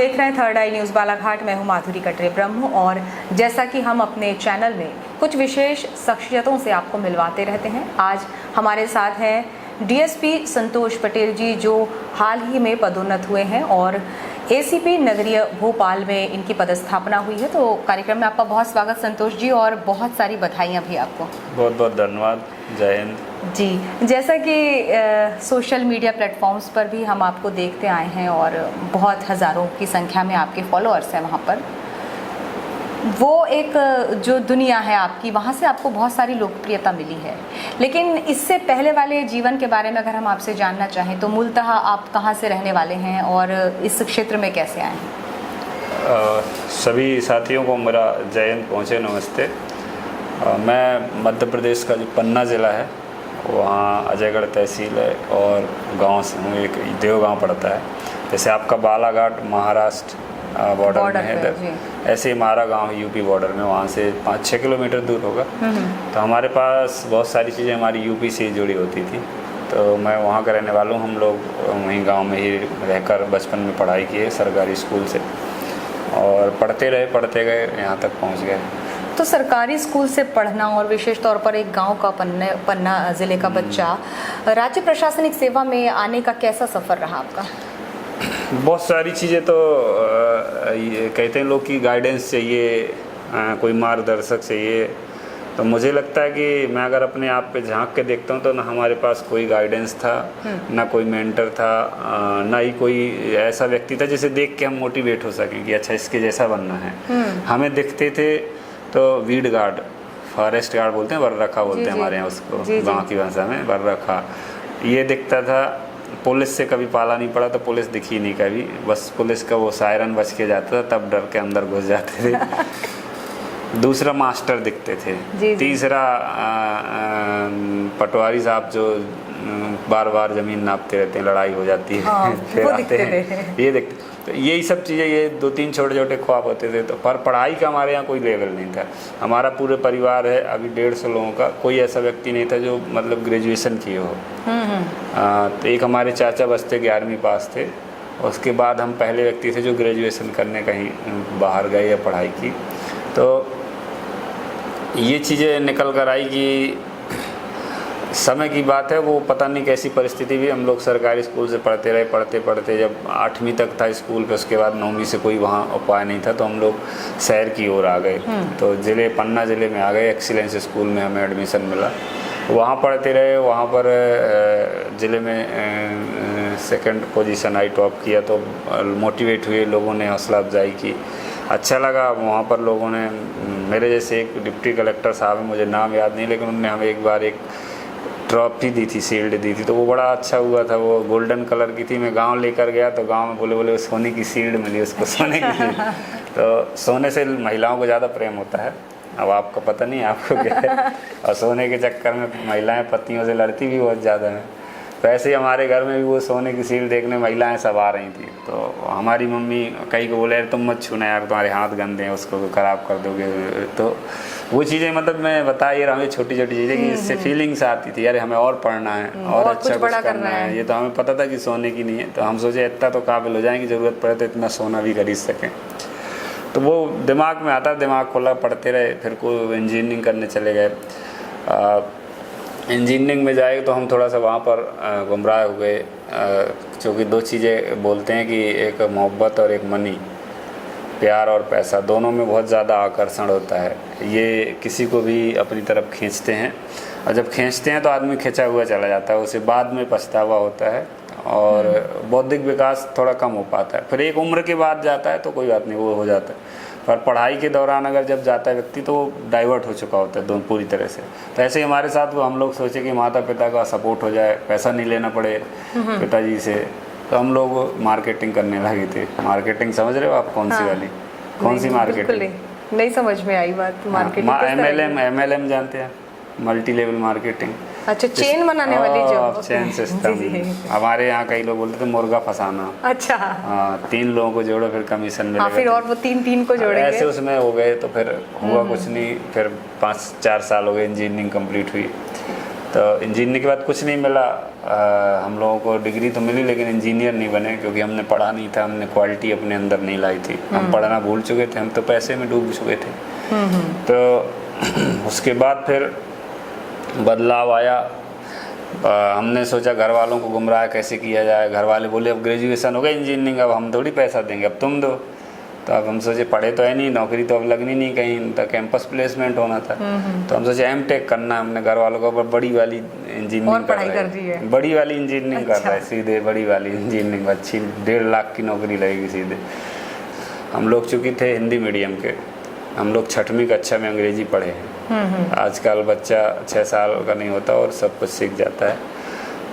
देख रहे हैं थर्ड आई न्यूज़ बालाघाट। मैं हूं माधुरी कटरे ब्रह्म और जैसा कि हम अपने चैनल में कुछ विशेष शख्सियतों से आपको मिलवाते रहते हैं, आज हमारे साथ हैं डीएसपी संतोष पटेल जी, जो हाल ही में पदोन्नत हुए हैं और एसीपी नगरीय भोपाल में इनकी पदस्थापना हुई है। तो कार्यक्रम में आपका बहुत स्वागत संतोष जी और बहुत सारी बधाइयाँ भी आपको। बहुत बहुत धन्यवाद। जय हिंद जी। जैसा कि सोशल मीडिया प्लेटफॉर्म्स पर भी हम आपको देखते आए हैं और बहुत हज़ारों की संख्या में आपके फॉलोअर्स हैं वहाँ पर, वो एक जो दुनिया है आपकी, वहाँ से आपको बहुत सारी लोकप्रियता मिली है। लेकिन इससे पहले वाले जीवन के बारे में अगर हम आपसे जानना चाहें तो मूलतः आप कहाँ से रहने वाले हैं और इस क्षेत्र में कैसे आए हैं? सभी साथियों को मेरा जय हिंद पहुँचे, नमस्ते। मैं मध्य प्रदेश का जो पन्ना ज़िला है वहाँ अजयगढ़ तहसील है और गांव से हूँ, एक देवगांव पड़ता है। जैसे आपका बालाघाट महाराष्ट्र बॉर्डर में है, ऐसे ही हमारा गांव यूपी बॉर्डर में, वहाँ से 5-6 किलोमीटर दूर होगा। तो हमारे पास बहुत सारी चीज़ें हमारी यूपी से जुड़ी होती थी। तो मैं वहाँ का रहने वाला हूँ। हम लोग वहीं गांव में ही रहकर बचपन में पढ़ाई की है सरकारी स्कूल से, और पढ़ते गए यहाँ तक पहुँच गए। तो सरकारी स्कूल से पढ़ना और विशेष तौर पर एक गांव का पन्ना ज़िले का बच्चा राज्य प्रशासनिक सेवा में आने का कैसा सफ़र रहा आपका? बहुत सारी चीज़ें तो ये कहते हैं लोग कि गाइडेंस चाहिए, कोई मार्गदर्शक चाहिए। तो मुझे लगता है कि मैं अगर अपने आप पे झांक के देखता हूँ तो ना हमारे पास कोई गाइडेंस था, ना कोई मेंटर था, ना ही कोई ऐसा व्यक्ति था जिसे देख के हम मोटिवेट हो सकें कि अच्छा इसके जैसा बनना है। हमें दिखते थे तो वीड गार्ड, फॉरेस्ट गार्ड बोलते हैं, बर्रखा बोलते हैं हमारे यहाँ उसको, गांव की भाषा में बर्रखा, ये दिखता था। पुलिस से कभी पाला नहीं पड़ा तो पुलिस दिखी नहीं कभी, बस पुलिस का वो सायरन बज के जाता था, तब डर के अंदर घुस जाते थे। दूसरा मास्टर दिखते थे। तीसरा पटवारी साहब जो बार बार ज़मीन नापते रहते हैं, लड़ाई हो जाती है। हाँ, फिर आते हैं, ये देखते। तो यही सब चीज़ें, ये 2-3 छोटे ख्वाब होते थे। तो पर पढ़ाई का हमारे यहाँ कोई लेवल नहीं था। हमारा पूरे परिवार है अभी 150 लोगों का, कोई ऐसा व्यक्ति नहीं था जो मतलब ग्रेजुएशन किए हो। तो एक हमारे चाचा बस थे, 11वीं पास थे। उसके बाद हम पहले व्यक्ति थे जो ग्रेजुएशन करने कहीं बाहर गए या पढ़ाई की। तो ये चीज़ें निकल कर आई कि समय की बात है, वो पता नहीं कैसी परिस्थिति भी, हम लोग सरकारी स्कूल से पढ़ते रहे, पढ़ते जब 8वीं तक था स्कूल पे, उसके बाद 9वीं से कोई वहाँ उपाय नहीं था, तो हम लोग शहर की ओर आ गए। तो पन्ना ज़िले में आ गए, एक्सीलेंस स्कूल में हमें एडमिशन मिला। वहाँ पढ़ते रहे, वहाँ पर ज़िले में 2nd पोजीशन आई, टॉप किया। तो मोटिवेट हुए, लोगों ने हौसला अफजाई की, अच्छा लगा। वहाँ पर लोगों ने, मेरे जैसे एक डिप्टी कलेक्टर साहब हैं, मुझे नाम याद नहीं, लेकिन उन्होंने हमें एक बार एक ट्रॉफी दी थी, शील्ड दी थी, तो वो बड़ा अच्छा हुआ था। वो गोल्डन कलर की थी। मैं गांव लेकर गया तो गांव में बोले सोने की शील्ड मिली उसको, सोने की शील्ड। तो सोने से महिलाओं को ज़्यादा प्रेम होता है, अब आपको पता नहीं आपको क्या है। और सोने के चक्कर में महिलाएं पतियों से लड़ती भी बहुत ज़्यादा हैं। तो ऐसे ही हमारे घर में भी वो सोने की शील्ड देखने महिलाएं सब आ रही थी। तो हमारी मम्मी कई को बोले तुम मत छूना यार, तुम्हारे हाथ गंदे हैं, उसको ख़राब कर दोगे। तो वो चीज़ें, मतलब मैं बता ये रहा हूँ, छोटी चीज़ें कि इससे फीलिंग्स आती थी, यार हमें और पढ़ना है और अच्छा कुछ करना है। ये तो हमें पता था कि सोने की नहीं है, तो हम सोचे इतना तो काबिल हो जाएंगे, ज़रूरत पड़े तो इतना सोना भी खरीद सकें। तो वो दिमाग में आता, दिमाग खोला, पढ़ते रहे। फिर को इंजीनियरिंग करने चले गए। इंजीनियरिंग में जाए तो हम थोड़ा सा वहाँ पर गुमराह हुए, क्योंकि 2 चीज़ें बोलते हैं कि एक मोहब्बत और एक मनी, प्यार और पैसा, दोनों में बहुत ज़्यादा आकर्षण होता है। ये किसी को भी अपनी तरफ खींचते हैं, और जब खींचते हैं तो आदमी खिंचा हुआ चला जाता है, उसे बाद में पछतावा होता है और बौद्धिक विकास थोड़ा कम हो पाता है। फिर एक उम्र के बाद जाता है तो कोई बात नहीं, वो हो जाता है। पर पढ़ाई के दौरान अगर जब जाता है व्यक्ति तो वो डाइवर्ट हो चुका होता है दोनों पूरी तरह से। तो ऐसे ही हमारे साथ वो हम लोग सोचे कि माता पिता का सपोर्ट हो जाए, पैसा नहीं लेना पड़े पिताजी से, तो हम लोग मार्केटिंग करने लगे थे। मार्केटिंग समझ रहे हो आप? कौन सी वाली? कौन सी मार्केटिंग? नहीं समझ में आई बात। मार्केटिंग MLM जानते हैं, मल्टी लेवल मार्केटिंग। अच्छा, चेन बनाने वाली जो चेन सिस्टम। हमारे यहाँ कई लोग बोलते थे मुर्गा फंसाना। अच्छा। 3 लोगों को जोड़ो फिर कमीशन मिलेगा। फिर और वो 3 को जोड़ेंगे, ऐसे उसमें हो गए। तो फिर हुआ कुछ नहीं। फिर 5-4 साल हो गए, इंजीनियरिंग कंप्लीट हुई। तो इंजीनियरिंग के बाद कुछ नहीं मिला। हम लोगों को डिग्री तो मिली लेकिन इंजीनियर नहीं बने, क्योंकि हमने पढ़ा नहीं था, हमने क्वालिटी अपने अंदर नहीं लाई थी। हम पढ़ना भूल चुके थे, हम तो पैसे में डूब चुके थे। तो उसके बाद फिर बदलाव आया। हमने सोचा घर वालों को गुमराह कैसे किया जाए। घर वाले बोले अब ग्रेजुएशन हो गया इंजीनियरिंग, अब हम थोड़ी पैसा देंगे, अब तुम दो। तो अब हम सोचे पढ़े तो है नहीं, नौकरी तो अब लगनी नहीं कहीं, तो कैंपस प्लेसमेंट होना था। तो हम सोचे एमटेक करना। हमने घर वालों को बड़ी वाली इंजीनियरिंग पढ़ाई कर दी है, बड़ी वाली इंजीनियरिंग कर रहा है सीधे, बड़ी वाली इंजीनियरिंग अच्छी 1.5 लाख की नौकरी लगेगी सीधे। हम लोग चूँकि थे हिंदी मीडियम के, हम लोग 6वीं कक्षा में अंग्रेजी पढ़े हैं। आजकल बच्चा 6 साल का नहीं होता और सब कुछ सीख जाता है।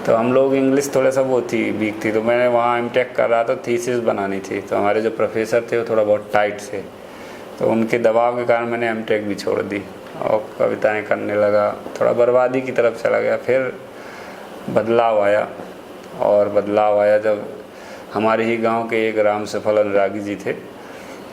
तो हम लोग इंग्लिश थोड़ा सा वो थी वीक थी, तो मैंने वहाँ एमटेक कर रहा था, थीसिस बनानी थी। तो हमारे जो प्रोफेसर थे वो थोड़ा बहुत टाइट थे, तो उनके दबाव के कारण मैंने एमटेक भी छोड़ दी और कविताएं करने लगा, थोड़ा बर्बादी की तरफ चला गया। फिर बदलाव आया, और बदलाव आया जब हमारे ही गांव के एक राम सफल अनुरागी जी थे।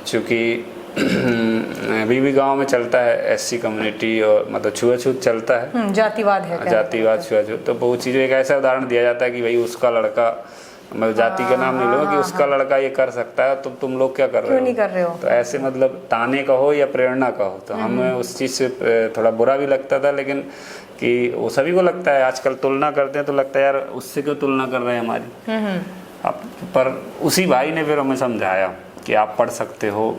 चूँकि अभी भी गांव में चलता है एससी कम्युनिटी और मतलब छुआछूत चलता है, जातिवाद है क्या? जातिवाद छुआछूत। तो वो चीज़ एक ऐसा उदाहरण दिया जाता है कि भाई उसका लड़का, मैं जाति का नाम नहीं लूँगा, कि उसका लड़का ये कर सकता है तो तुम लोग क्या कर रहे हो, क्यों नहीं कर रहे हो। तो ऐसे मतलब ताने का हो या प्रेरणा का हो, तो हमें उस चीज़ से थोड़ा बुरा भी लगता था। लेकिन कि वो सभी को लगता है, आजकल तुलना करते हैं तो लगता है यार उससे क्यों तुलना कर रहे हैं हमारी। पर उसी भाई ने फिर हमें समझाया कि आप पढ़ सकते हो,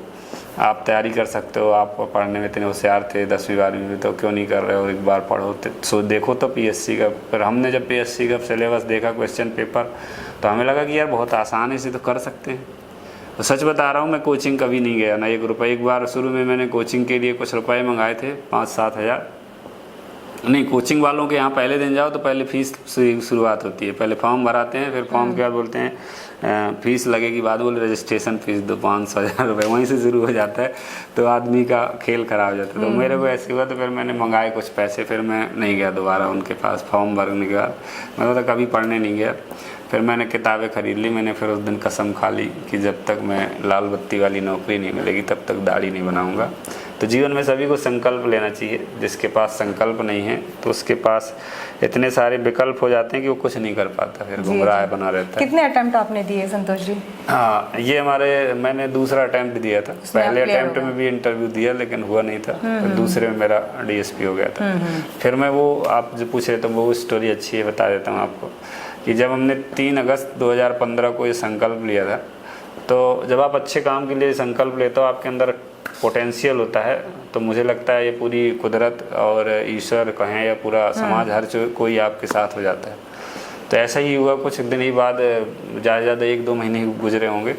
आप तैयारी कर सकते हो, आप पढ़ने में इतने होशियार थे 10वीं 12वीं में, तो क्यों नहीं कर रहे हो, एक बार पढ़ो। सो देखो तो पीएससी का। फिर हमने जब पीएससी का सिलेबस देखा, क्वेश्चन पेपर, तो हमें लगा कि यार बहुत आसान है, इसे तो कर सकते हैं। तो सच बता रहा हूँ, मैं कोचिंग कभी नहीं गया ना 1 रुपये। एक बार शुरू में मैंने कोचिंग के लिए कुछ रुपए मंगाए थे, 5-7 हज़ार। नहीं, कोचिंग वालों के यहाँ पहले दिन जाओ तो पहले फीस शुरुआत होती है, पहले फॉर्म भराते हैं, फिर फॉर्म के बाद बोलते हैं फीस लगेगी, बाद बोले रजिस्ट्रेशन फीस दो 500-1000 रुपये, वहीं से शुरू हो जाता है। तो आदमी का खेल खराब हो जाता है। तो मेरे को ऐसे हुआ, तो फिर मैंने मंगाए कुछ पैसे, फिर मैं नहीं गया दोबारा उनके पास फॉर्म भरने के बाद। मैं तो कभी पढ़ने नहीं गया। फिर मैंने किताबें खरीद ली। मैंने फिर उस दिन कसम खा ली कि जब तक मैं लाल बत्ती वाली नौकरी नहीं मिलेगी तब तक दाढ़ी नहीं बनाऊंगा। तो जीवन में सभी को संकल्प लेना चाहिए। जिसके पास संकल्प नहीं है तो उसके पास इतने सारे विकल्प हो जाते हैं कि वो कुछ नहीं कर पाता, फिर गुमराह बना रहता है। कितने अटेम्प्ट आपने दिए संतोष जी? हाँ, ये मैंने दूसरा अटेम्प्ट दिया था। पहले अटेम्प्ट में भी इंटरव्यू दिया लेकिन हुआ नहीं था। फिर दूसरे में मेरा डीएसपी हो गया था। फिर मैं वो, आप जो पूछ रहे तो वो स्टोरी अच्छी है, बता देता हूँ आपको। कि जब हमने 3 अगस्त 2015 को ये संकल्प लिया था, तो जब आप अच्छे काम के लिए संकल्प लेते हो, आपके अंदर पोटेंशियल होता है, तो मुझे लगता है ये पूरी कुदरत और ईश्वर कहें या पूरा समाज, हर कोई आपके साथ हो जाता है। तो ऐसा ही हुआ। कुछ दिन ही बाद, ज़्यादा 1-2 महीने ही गुजरे होंगे,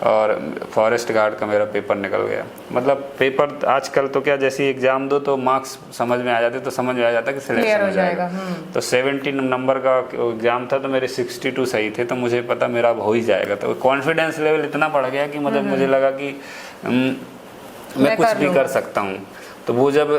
और फॉरेस्ट गार्ड का मेरा पेपर निकल गया। मतलब पेपर आजकल तो क्या, जैसे एग्ज़ाम दो तो मार्क्स समझ में आ जाते, तो समझ में आ जाता कि सिलेक्शन हो जाएगा। तो 70 नंबर का एग्ज़ाम था, तो मेरे 62 सही थे, तो मुझे पता मेरा अब हो ही जाएगा। तो कॉन्फिडेंस लेवल इतना बढ़ गया कि मतलब मुझे लगा कि मैं कुछ भी कर सकता हूँ। तो वो जब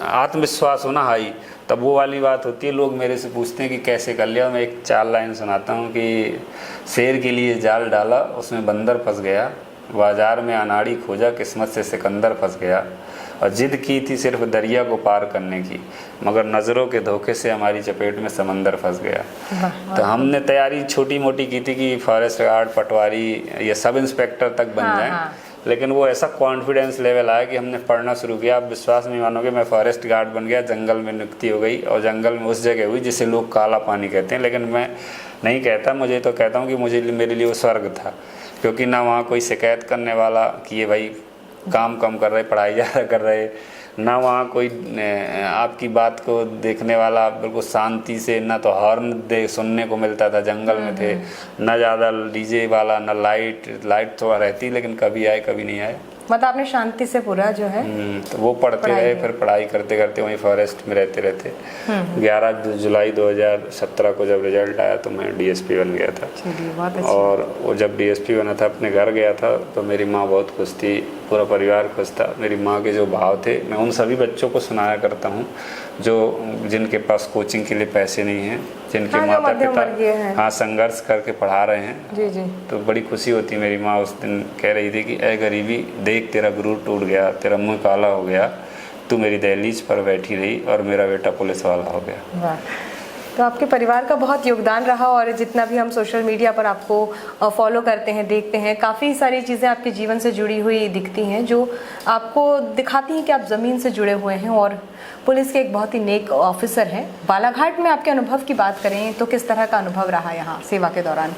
आत्मविश्वास हो ना हाई, तब वो वाली बात होती है। लोग मेरे से पूछते हैं कि कैसे कर लिया। मैं एक 4 लाइन सुनाता हूँ कि शेर के लिए जाल डाला, उसमें बंदर फंस गया, बाजार में अनाड़ी खोजा, किस्मत से सिकंदर फंस गया, और जिद की थी सिर्फ दरिया को पार करने की, मगर नज़रों के धोखे से हमारी चपेट में समंदर फंस गया। तो हमने तैयारी छोटी मोटी की थी कि फॉरेस्ट गार्ड, पटवारी या सब इंस्पेक्टर तक बन जाएं। लेकिन वो ऐसा कॉन्फिडेंस लेवल आया कि हमने पढ़ना शुरू किया। आप विश्वास नहीं मानोगे, मैं फॉरेस्ट गार्ड बन गया, जंगल में नियुक्ति हो गई, और जंगल में उस जगह हुई जिसे लोग काला पानी कहते हैं। लेकिन मैं नहीं कहता, मुझे तो कहता हूँ कि मेरे लिए वो स्वर्ग था। क्योंकि ना वहाँ कोई शिकायत करने वाला कि ये भाई काम कम कर रहे, पढ़ाई ज़्यादा कर रहे, ना वहाँ कोई आपकी बात को देखने वाला, बिल्कुल शांति से, ना तो हॉर्न सुनने को मिलता था, जंगल में थे, ना ज़्यादा डीजे वाला, ना लाइट थोड़ा रहती, लेकिन कभी आए कभी नहीं आए। मतलब आपने शांति से पूरा जो है तो वो पढ़ते रहे, फिर पढ़ाई करते करते वहीं फॉरेस्ट में रहते 11 जुलाई 2017 को जब रिजल्ट आया तो मैं डीएसपी बन गया था। और वो जब डीएसपी बना था, अपने घर गया था, तो मेरी माँ बहुत खुश थी, पूरा परिवार खुश था। मेरी माँ के जो भाव थे, मैं उन सभी बच्चों को सुनाया करता हूँ जिनके पास कोचिंग के लिए पैसे नहीं हैं, जिनके माता पिता हाँ संघर्ष करके पढ़ा रहे हैं। जी जी। तो बड़ी खुशी होती। मेरी माँ उस दिन कह रही थी कि ऐ गरीबी देख, तेरा गुरूर टूट गया, तेरा मुँह काला हो गया, तू मेरी दहलीज पर बैठी रही और मेरा बेटा पुलिस वाला हो गया। वाह, तो आपके परिवार का बहुत योगदान रहा और जितना भी हम सोशल मीडिया पर आपको फॉलो करते हैं, देखते हैं, काफ़ी सारी चीज़ें आपके जीवन से जुड़ी हुई दिखती हैं जो आपको दिखाती हैं कि आप ज़मीन से जुड़े हुए हैं और पुलिस के एक बहुत ही नेक ऑफिसर हैं। बालाघाट में आपके अनुभव की बात करें तो किस तरह का अनुभव रहा यहाँ सेवा के दौरान?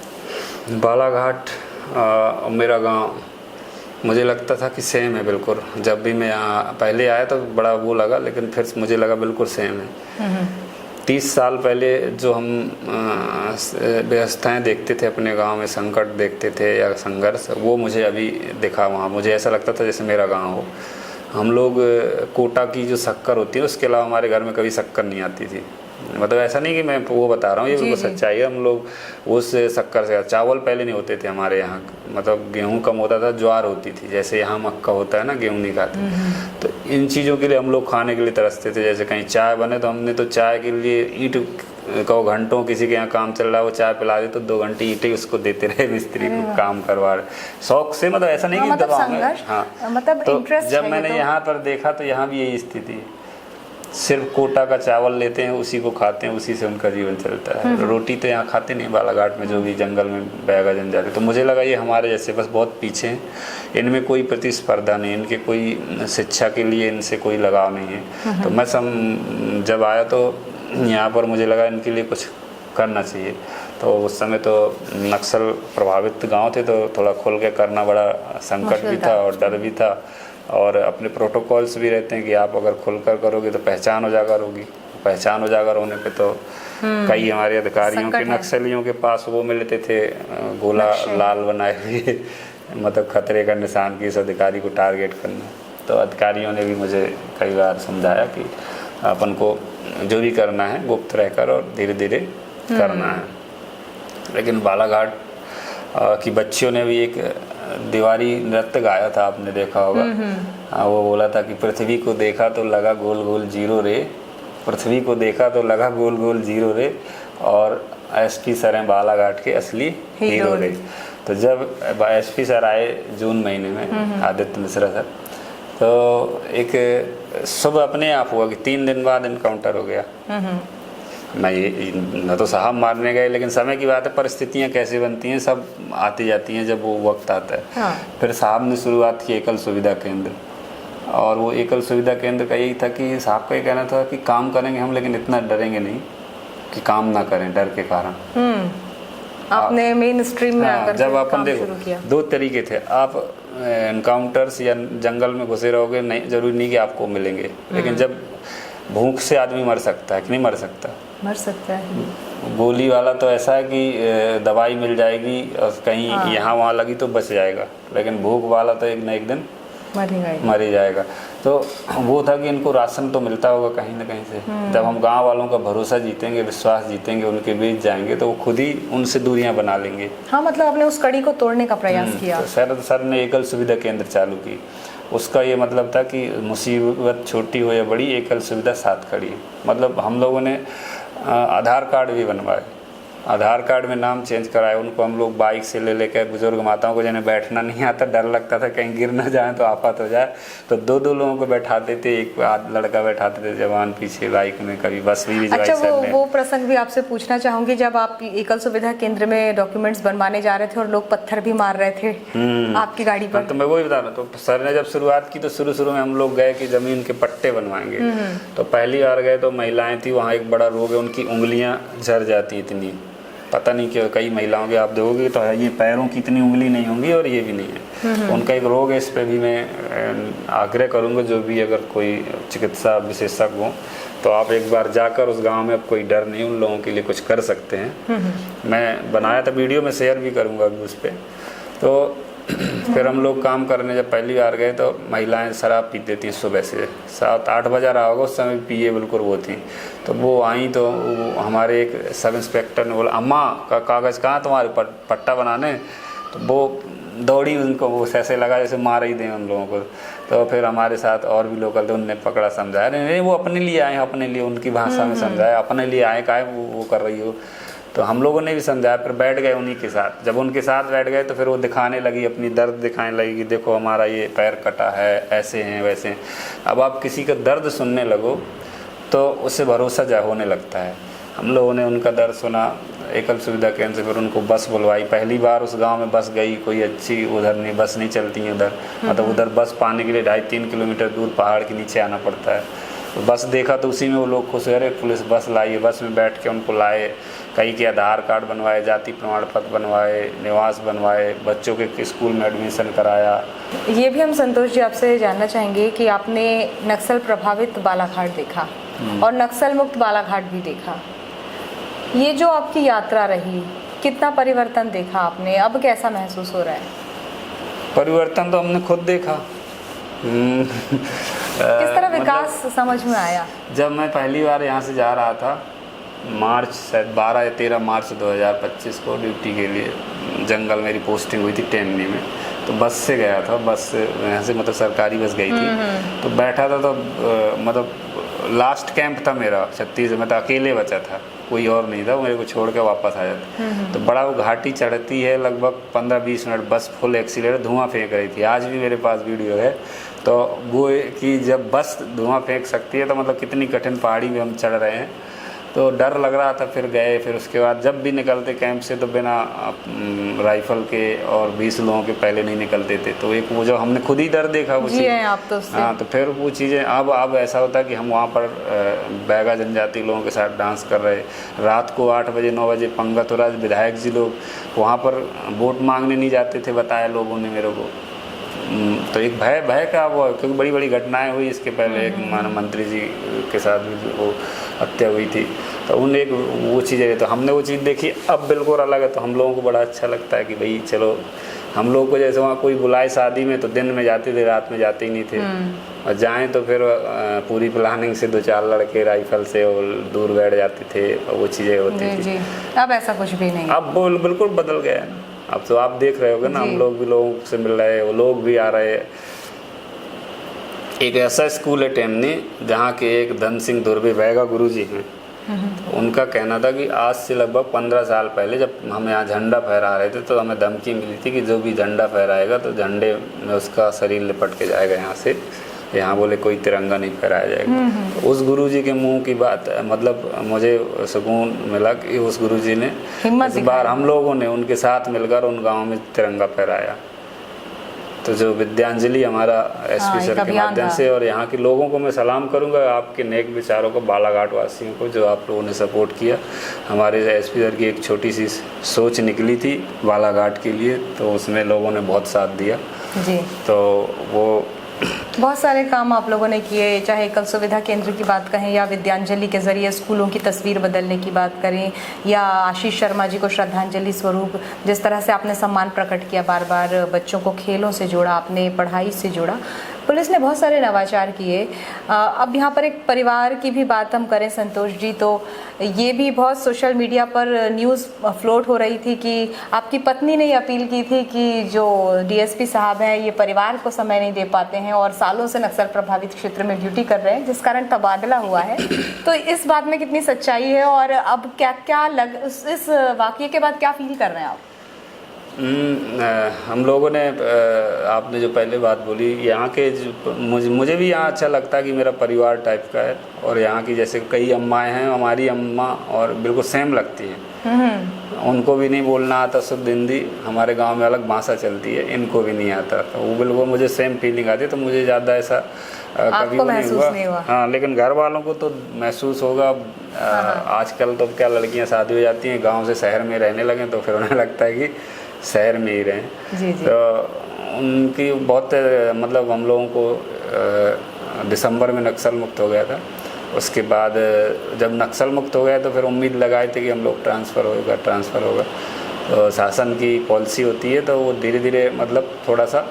बालाघाट मेरा गांव मुझे लगता था कि सेम है बिल्कुल। जब भी मैं यहाँ पहले आया तो बड़ा वो लगा, लेकिन फिर मुझे लगा बिल्कुल सेम है। 30 साल पहले जो हम व्यवस्थाएं देखते थे अपने गांव में, संकट देखते थे या संघर्ष, वो मुझे अभी दिखा वहाँ। मुझे ऐसा लगता था जैसे मेरा गांव हो। हम लोग कोटा की जो शक्कर होती है उसके अलावा हमारे घर में कभी शक्कर नहीं आती थी। मतलब ऐसा नहीं कि मैं वो बता रहा हूँ, ये बिल्कुल सच्चाई है। हम लोग उस शक्कर से, चावल पहले नहीं होते थे हमारे यहाँ, मतलब गेहूँ कम होता था, ज्वार होती थी। जैसे यहाँ मक्का होता है ना, गेहूँ नहीं खाते। तो इन चीज़ों के लिए हम लोग खाने के लिए तरसते थे। जैसे कहीं चाय बने तो हमने तो चाय के लिए ईंट को घंटों, किसी के यहाँ काम चल रहा है वो चाय पिला दे तो 2 घंटे ईंटें उसको देते रहे मिस्त्री को काम करवा रहे शौक से। मतलब ऐसा नहीं कि दबाव में। हाँ, मतलब तो जब मैंने यहाँ पर देखा तो यहाँ भी यही स्थिति है। सिर्फ कोटा का चावल लेते हैं, उसी को खाते हैं, उसी से उनका जीवन चलता है। रोटी तो यहाँ खाते नहीं बालाघाट में, जो भी जंगल में बैगा जन जाते। तो मुझे लगा ये हमारे जैसे बस बहुत पीछे हैं, इनमें कोई प्रतिस्पर्धा नहीं, इनके कोई शिक्षा के लिए इनसे कोई लगाव नहीं है। तो मैं जब आया तो यहाँ पर मुझे लगा इनके लिए कुछ करना चाहिए। तो उस समय तो नक्सल प्रभावित गाँव थे, तो थोड़ा खुल के करना बड़ा संकट भी था और डर भी था। और अपने प्रोटोकॉल्स भी रहते हैं कि आप अगर खुलकर करोगे तो पहचान उजागर होगी। पहचान उजागर होने पे तो कई हमारे अधिकारियों के, नक्सलियों के पास वो मिलते थे गोला लाल बनाए हुए, मतलब खतरे का निशान कि इस अधिकारी को टारगेट करना। तो अधिकारियों ने भी मुझे कई बार समझाया कि अपन को जो भी करना है गुप्त रहकर और धीरे धीरे करना है। लेकिन बालाघाट की बच्चियों ने भी एक दीवारी नृत्य गाया था, आपने देखा होगा। वो बोला था कि पृथ्वी को देखा तो लगा गोल गोल जीरो रे, पृथ्वी को देखा तो लगा गोल गोल जीरो रे, और एसपी सर हैं बालाघाट के असली हीरो रे। तो जब एसपी सर आए जून महीने में, आदित्य मिश्रा सर, तो एक शुभ अपने आप हुआ कि 3 दिन बाद इनकाउंटर हो गया। न तो साहब मारने गए, लेकिन समय की बात है, परिस्थितियाँ कैसे बनती हैं सब आती जाती हैं जब वो वक्त आता है। हाँ। फिर साहब ने शुरुआत की एकल सुविधा केंद्र, और वो एकल सुविधा केंद्र का यही था कि साहब का ये कहना था कि काम करेंगे हम, लेकिन इतना डरेंगे नहीं कि काम ना करें डर के कारण। आपने मेन स्ट्रीम में आकर जब अपन देखो 2 तरीके थे, आप एनकाउंटर्स या जंगल में घुसे रहोगे, नहीं जरूरी नहीं कि आपको मिलेंगे, लेकिन जब भूख से आदमी मर सकता है कि नहीं मर सकता? मर सकता है। गोली वाला तो ऐसा है कि दवाई मिल जाएगी और कहीं यहाँ वहाँ लगी तो बच जाएगा, लेकिन भूख वाला तो एक न एक दिन मर ही जाएगा। तो वो था कि इनको राशन तो मिलता होगा कहीं ना कहीं से। जब हम गांव वालों का भरोसा जीतेंगे, विश्वास जीतेंगे, उनके बीच जाएंगे तो वो खुद ही उनसे दूरियां बना लेंगे। हाँ, मतलब आपने उस कड़ी को तोड़ने का प्रयास किया। तो सर ने एकल सुविधा केंद्र चालू की। उसका ये मतलब था कि मुसीबत छोटी हो या बड़ी, एकल सुविधा साथ खड़ी। मतलब हम लोगों ने आधार कार्ड भी बनवाए, आधार कार्ड में नाम चेंज कराए। उनको हम लोग बाइक से ले लेकर, बुजुर्ग माताओं को जिन्हें बैठना नहीं आता, डर लगता था कहीं गिर ना जाए तो आफत हो जाए, तो 2-2 लोगों को बैठाते थे, एक लड़का बैठाते थे जवान पीछे बाइक में, कभी बस भी। अच्छा, वो प्रसंग भी आपसे पूछना चाहूँगी, जब आप एकल सुविधा केंद्र में डॉक्यूमेंट्स बनवाने जा रहे थे और लोग पत्थर भी मार रहे थे आपकी गाड़ी पर। तो मैं वही बता रहा, तो सर ने जब शुरुआत की तो शुरू में हम लोग गए कि जमीन के पट्टे बनवाएंगे। तो पहली बार गए तो महिलाएं थी वहाँ, एक बड़ा रोग है, उनकी उंगलियां झड़ जाती इतनी, पता नहीं क्यों। कई महिलाओं के आप देखोगे तो ये पैरों की इतनी उंगली नहीं होंगी और ये भी नहीं है, उनका एक रोग है। इस पे भी मैं आग्रह करूंगा, जो भी अगर कोई चिकित्सा विशेषज्ञ हो तो आप एक बार जाकर उस गांव में, अब कोई डर नहीं, उन लोगों के लिए कुछ कर सकते हैं। मैं बनाया था वीडियो, में शेयर भी करूंगा अभी उस पर। तो फिर हम लोग काम करने जब पहली बार गए तो महिलाएं शराब पीती थी सुबह से, 7-8 बजा रहा होगा उस समय, पिए बिल्कुल वो थी। तो वो आई तो हमारे एक सब इंस्पेक्टर ने बोला, अम्मा का कागज़ कहाँ तुम्हारे पट्टा बनाने? तो वो दौड़ी, उनको वो ऐसे लगा जैसे मार ही दें उन लोगों को। तो फिर हमारे साथ और भी लोकल थे, उनने पकड़ा, समझाया, नहीं वो अपने लिए आए हैं, अपने लिए, उनकी भाषा में समझाया, अपने लिए आए, काहे वो कर रही हो। तो हम लोगों ने भी समझाया, फिर बैठ गए उन्हीं के साथ। जब उनके साथ बैठ गए तो फिर वो दिखाने लगी, अपनी दर्द दिखाने लगी कि देखो हमारा ये पैर कटा है, ऐसे हैं वैसे हैं। अब आप किसी का दर्द सुनने लगो तो उससे भरोसा जा होने लगता है। हम लोगों ने उनका दर्द सुना, एकल सुविधा केंद्र से फिर उनको बस बुलवाई। पहली बार उस गांव में बस गई कोई अच्छी, उधर नहीं, बस नहीं चलती है उधर, मतलब उधर बस पाने के लिए 2.5-3 किलोमीटर दूर पहाड़ के नीचे आना पड़ता है। तो बस देखा तो उसी में वो लोग खुश, अरे पुलिस बस लाई है। बस में बैठ के उनको लाए, कई के आधार कार्ड बनवाए, जाति प्रमाण पत्र बनवाए, निवास बनवाए, बच्चों के स्कूल में एडमिशन कराया। ये भी हम संतोष जी आपसे जानना चाहेंगे कि आपने नक्सल प्रभावित बालाघाट देखा और नक्सल मुक्त बालाघाट भी देखा, ये जो आपकी यात्रा रही, कितना परिवर्तन देखा आपने, अब कैसा महसूस हो रहा है? परिवर्तन तो हमने खुद देखा। किस तरह विकास समझ में आया? जब मैं पहली बार यहाँ से जा रहा था, मार्च शायद 12 या 13 मार्च 2025 को ड्यूटी के लिए जंगल मेरी पोस्टिंग हुई थी टेमनी में, तो बस से गया था। बस यहाँ से मतलब सरकारी बस गई थी, तो बैठा था तो मतलब लास्ट कैंप था मेरा छत्तीसगढ़ में, तो अकेले बचा था, कोई और नहीं था, मेरे को छोड़ के वापस आ जाता। तो बड़ा वो घाटी चढ़ती है, लगभग 15-20 मिनट बस फुल एक्सीलरेटर धुआं फेंक रही थी। आज भी मेरे पास वीडियो है। तो वो कि जब बस धुआं फेंक सकती है तो मतलब कितनी कठिन पहाड़ी में हम चढ़ रहे हैं, तो डर लग रहा था। फिर गए, फिर उसके बाद जब भी निकलते कैंप से तो बिना राइफल के और 20 लोगों के पहले नहीं निकलते थे। तो एक वो जो हमने खुद ही डर देखा वो चीज़, आप तो हाँ, तो फिर वो चीज़ें अब ऐसा होता है कि हम वहाँ पर बैगा जनजाति लोगों के साथ डांस कर रहे, रात को 8 बजे 9 बजे पंगतुराज विधायक जी लोग वहाँ पर वोट मांगने नहीं जाते थे, बताया लोगों ने मेरे को। तो एक भय का वो, क्योंकि बड़ी बड़ी घटनाएं हुई इसके पहले, एक मानव मंत्री जी के साथ भी वो हत्या हुई थी, तो उन एक वो चीज़ें, तो हमने वो चीज़ देखी। अब बिल्कुल अलग है, तो हम लोगों को बड़ा अच्छा लगता है कि भाई चलो, हम लोग को जैसे वहाँ कोई बुलाए शादी में तो दिन में जाते थे, रात में जाते ही नहीं थे, और जाएँ तो फिर पूरी प्लानिंग से 2-4 लड़के राइफल से और दूर बैठ जाते थे, और वो चीज़ें होती थी। अब ऐसा कुछ भी नहीं, अब वो बिल्कुल बदल गया है। अब तो आप देख रहे होगे ना, हम लोग भी लोगों से मिल रहे हैं, वो लोग भी आ रहे हैं। एक ऐसा स्कूल है टेमनी जहाँ के एक धन सिंह दुर्बे बैगा गुरुजी हैं, उनका कहना था कि आज से लगभग 15 साल पहले जब हम यहाँ झंडा फहरा रहे थे तो हमें धमकी मिली थी कि जो भी झंडा फहराएगा तो झंडे में उसका शरीर लिपट के जाएगा यहाँ से, यहाँ बोले कोई तिरंगा नहीं फहराया जाएगा। तो उस गुरुजी के मुंह की बात, मतलब मुझे सुकून मिला कि उस गुरुजी ने इस बार हम लोगों ने उनके साथ मिलकर उन गाँव में तिरंगा फहराया। तो जो विद्यांजलि हमारा एसपी सर के माध्यम से, और यहाँ के लोगों को मैं सलाम करूँगा, आपके नेक विचारों को, बालाघाट वासियों को, जो आप लोगों ने सपोर्ट किया। हमारे एसपी सर की एक छोटी सी सोच निकली थी बालाघाट के लिए, तो उसमें लोगों ने बहुत साथ दिया जी। तो वो बहुत सारे काम आप लोगों ने किए, चाहे एकल सुविधा केंद्र की बात कहें या विद्यांजलि के जरिए स्कूलों की तस्वीर बदलने की बात करें, या आशीष शर्मा जी को श्रद्धांजलि स्वरूप जिस तरह से आपने सम्मान प्रकट किया, बार बार बच्चों को खेलों से जोड़ा, आपने पढ़ाई से जोड़ा, पुलिस ने बहुत सारे नवाचार किए। अब यहाँ पर एक परिवार की भी बात हम करें संतोष जी, तो ये भी बहुत सोशल मीडिया पर न्यूज़ फ्लोट हो रही थी कि आपकी पत्नी ने अपील की थी कि जो डीएसपी साहब हैं ये परिवार को समय नहीं दे पाते हैं और सालों से नक्सल प्रभावित क्षेत्र में ड्यूटी कर रहे हैं, जिस कारण तबादला हुआ है। तो इस बात में कितनी सच्चाई है और अब क्या इस वाकये के बाद क्या फील कर रहे हैं आप? हम लोगों ने, आपने जो पहले बात बोली, यहाँ के मुझे भी यहाँ अच्छा लगता है कि मेरा परिवार टाइप का है, और यहाँ की जैसे कई अम्माएँ हैं, हमारी अम्मा और बिल्कुल सेम लगती हैं। उनको भी नहीं बोलना आता शुद्ध हिंदी, हमारे गांव में अलग भाषा चलती है, इनको भी नहीं आता, तो वो बिल्कुल मुझे सेम फीलिंग आती है। तो मुझे ज़्यादा ऐसा कभी नहीं हुआ। हाँ, लेकिन घर वालों को तो महसूस होगा। आजकल तो क्या लड़कियाँ शादी हो जाती हैं, गाँव से शहर में रहने लगे, तो फिर उन्हें लगता है कि शहर में ही रहें। जी जी। तो उनकी बहुत, मतलब हम लोगों को दिसंबर में नक्सल मुक्त हो गया था। उसके बाद जब नक्सल मुक्त हो गया तो फिर उम्मीद लगाए थे कि हम लोग ट्रांसफ़र होगा। तो शासन की पॉलिसी होती है, तो वो धीरे धीरे मतलब थोड़ा सा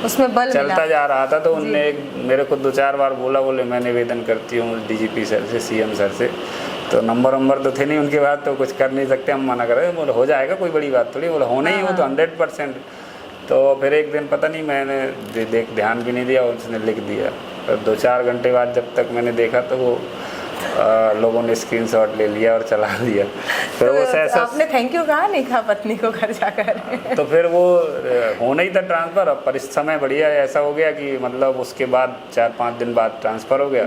उसमें बल चलता जा रहा था। तो उनने मेरे को 2-4 बार बोले मैं निवेदन करती हूँ डीजीपी सर से, सीएम सर से। तो नंबर तो थे नहीं उनके बाद, तो कुछ कर नहीं सकते, हम मना कर रहे, बोले हो जाएगा, कोई बड़ी बात थोड़ी, बोला होना ही हो तो 100%। तो फिर एक दिन पता नहीं, मैंने ध्यान भी नहीं दिया, उसने लिख दिया। फिर 2-4 घंटे बाद जब तक मैंने देखा तो वो लोगों ने स्क्रीनशॉट ले लिया और चला दिया। फिर तो वो ऐसा आपने थैंक यू कहा नहीं कहा पत्नी को घर जाकर? तो फिर वो होना ही था ट्रांसफ़र। पर इस समय बढ़िया ऐसा हो गया कि मतलब उसके बाद 4-5 दिन बाद ट्रांसफ़र हो गया।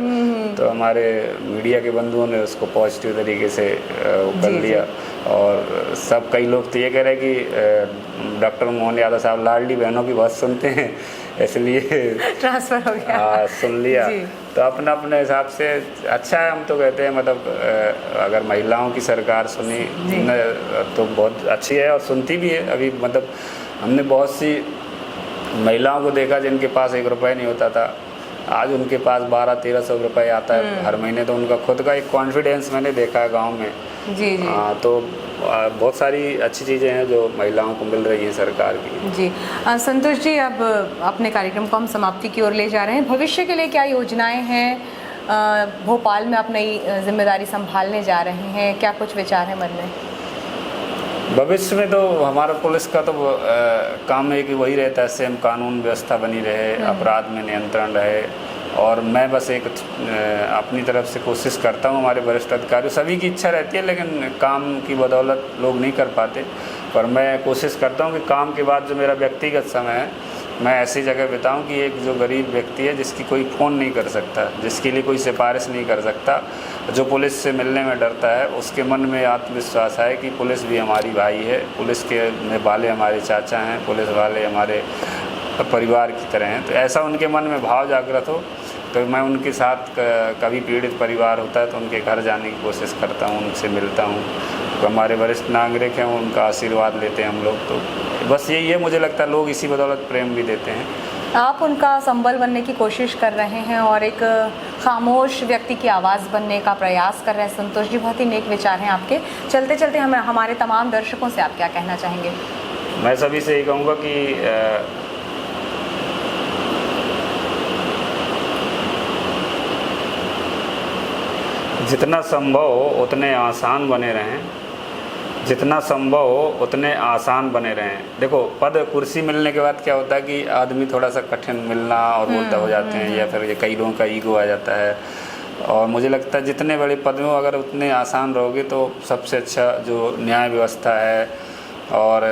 तो हमारे मीडिया के बंधुओं ने उसको पॉजिटिव तरीके से कर लिया। और सब कई लोग तो ये कह रहे हैं कि डॉक्टर मोहन यादव साहब लाडली बहनों की बहुत सुनते हैं, इसलिए ट्रांसफ़र हो गया। हाँ, सुन लिया। तो अपना अपने हिसाब से अच्छा है। हम तो कहते हैं मतलब अगर महिलाओं की सरकार सुनी तो बहुत अच्छी है और सुनती भी है। अभी मतलब हमने बहुत सी महिलाओं को देखा जिनके पास 1 रुपये नहीं होता था, आज उनके पास 1200-1300 रुपये आता है हर महीने। तो उनका खुद का एक कॉन्फिडेंस मैंने देखा है गाँव में। जी। तो बहुत सारी अच्छी चीज़ें हैं जो महिलाओं को मिल रही हैं सरकार की। जी संतोष जी, अब अपने कार्यक्रम को हम समाप्ति की ओर ले जा रहे हैं। भविष्य के लिए क्या योजनाएं हैं? भोपाल में आप नई जिम्मेदारी संभालने जा रहे हैं, क्या कुछ विचार है मन में? भविष्य में तो हमारा पुलिस का तो काम है कि वही रहता है, सेम कानून व्यवस्था बनी रहे, अपराध में नियंत्रण रहे। और मैं बस एक अपनी तरफ से कोशिश करता हूँ। हमारे वरिष्ठ अधिकारी सभी की इच्छा रहती है, लेकिन काम की बदौलत लोग नहीं कर पाते। पर मैं कोशिश करता हूँ कि काम के बाद जो मेरा व्यक्तिगत समय है मैं ऐसी जगह बिताऊँ कि एक जो गरीब व्यक्ति है जिसकी कोई फ़ोन नहीं कर सकता, जिसके लिए कोई सिफारिश नहीं कर सकता, जो पुलिस से मिलने में डरता है, उसके मन में आत्मविश्वास है कि पुलिस भी हमारी भाई है, पुलिस के वाले हमारे चाचा हैं, पुलिस वाले हमारे परिवार की तरह हैं। तो ऐसा उनके मन में भाव जागृत हो। तो मैं उनके साथ कभी पीड़ित परिवार होता है तो उनके घर जाने की कोशिश करता हूँ, उनसे मिलता हूँ। तो हमारे वरिष्ठ नागरिक हैं, उनका आशीर्वाद लेते हैं हम लोग। तो बस यही है, मुझे लगता है लोग इसी बदौलत प्रेम भी देते हैं। आप उनका संबल बनने की कोशिश कर रहे हैं और एक खामोश व्यक्ति की आवाज़ बनने का प्रयास कर रहे हैं। संतोष जी, बहुत ही नेक विचार हैं आपके। चलते चलते हमारे तमाम दर्शकों से आप क्या कहना चाहेंगे? मैं सभी से यही कहूँगा कि जितना संभव हो उतने आसान बने रहें, जितना संभव हो उतने आसान बने रहें। देखो, पद कुर्सी मिलने के बाद क्या होता है कि आदमी थोड़ा सा कठिन मिलना और बोलता हो जाते हैं, या फिर ये कई लोगों का ईगो आ जाता है। और मुझे लगता है जितने बड़े पद में अगर उतने आसान रहोगे तो सबसे अच्छा जो न्याय व्यवस्था है और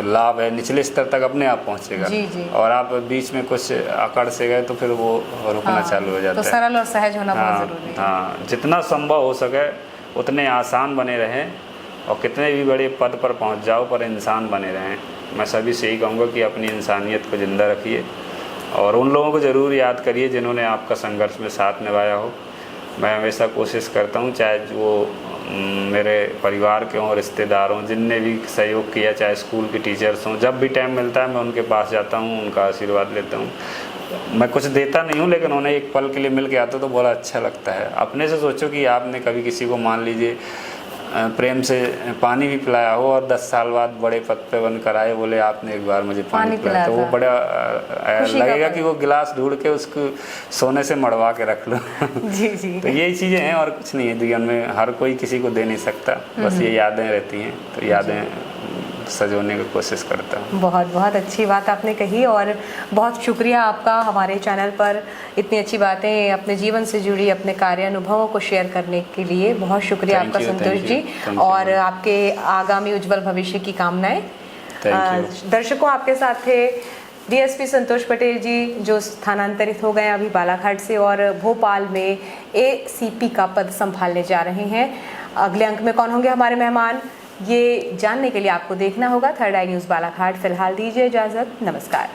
लाभ है निचले स्तर तक अपने आप पहुंचेगा। जी। और आप बीच में कुछ अकड़ से गए तो फिर वो रुकना चालू हो जाता है। तो सरल और सहज होना बहुत ज़रूरी है। हाँ, जितना संभव हो सके उतने आसान बने रहें और कितने भी बड़े पद पर पहुंच जाओ पर इंसान बने रहें। मैं सभी से यही कहूँगा कि अपनी इंसानियत को ज़िंदा रखिए और उन लोगों को ज़रूर याद करिए जिन्होंने आपका संघर्ष में साथ निभाया हो। मैं हमेशा कोशिश करता हूँ, चाहे वो मेरे परिवार के हों, रिश्तेदार हों, जिनने भी सहयोग किया, चाहे स्कूल के टीचर्स हों, जब भी टाइम मिलता है मैं उनके पास जाता हूँ, उनका आशीर्वाद लेता हूँ। मैं कुछ देता नहीं हूँ, लेकिन उन्हें एक पल के लिए मिल के आता तो बड़ा अच्छा लगता है। अपने से सोचो कि आपने कभी किसी को मान लीजिए प्रेम से पानी भी पिलाया हो और 10 साल बाद बड़े पद पे बनकर आए, बोले आपने एक बार मुझे पानी पिलाया, तो वो बड़ा लगेगा कि वो गिलास ढूंढ के उसको सोने से मड़वा के रख लो। जी। तो यही चीज़ें हैं और कुछ नहीं है जीवन में। हर कोई किसी को दे नहीं सकता, बस ये यादें रहती हैं, तो यादें सजोने की कोशिश करता हूँ। बहुत बहुत अच्छी बात आपने कही और बहुत शुक्रिया आपका हमारे चैनल पर इतनी अच्छी बातें अपने जीवन से जुड़ी अपने कार्य अनुभवों को शेयर करने के लिए। बहुत शुक्रिया आपका संतोष जी, और आपके आगामी उज्जवल भविष्य की कामनाएं। दर्शकों, आपके साथ थे डीएसपी संतोष पटेल जी, जो स्थानांतरित हो गए अभी बालाघाट से और भोपाल में एसीपी का पद संभालने जा रहे हैं। अगले अंक में कौन होंगे हमारे मेहमान, ये जानने के लिए आपको देखना होगा थर्ड आई न्यूज़ बालाघाट। फिलहाल दीजिए इजाज़त, नमस्कार।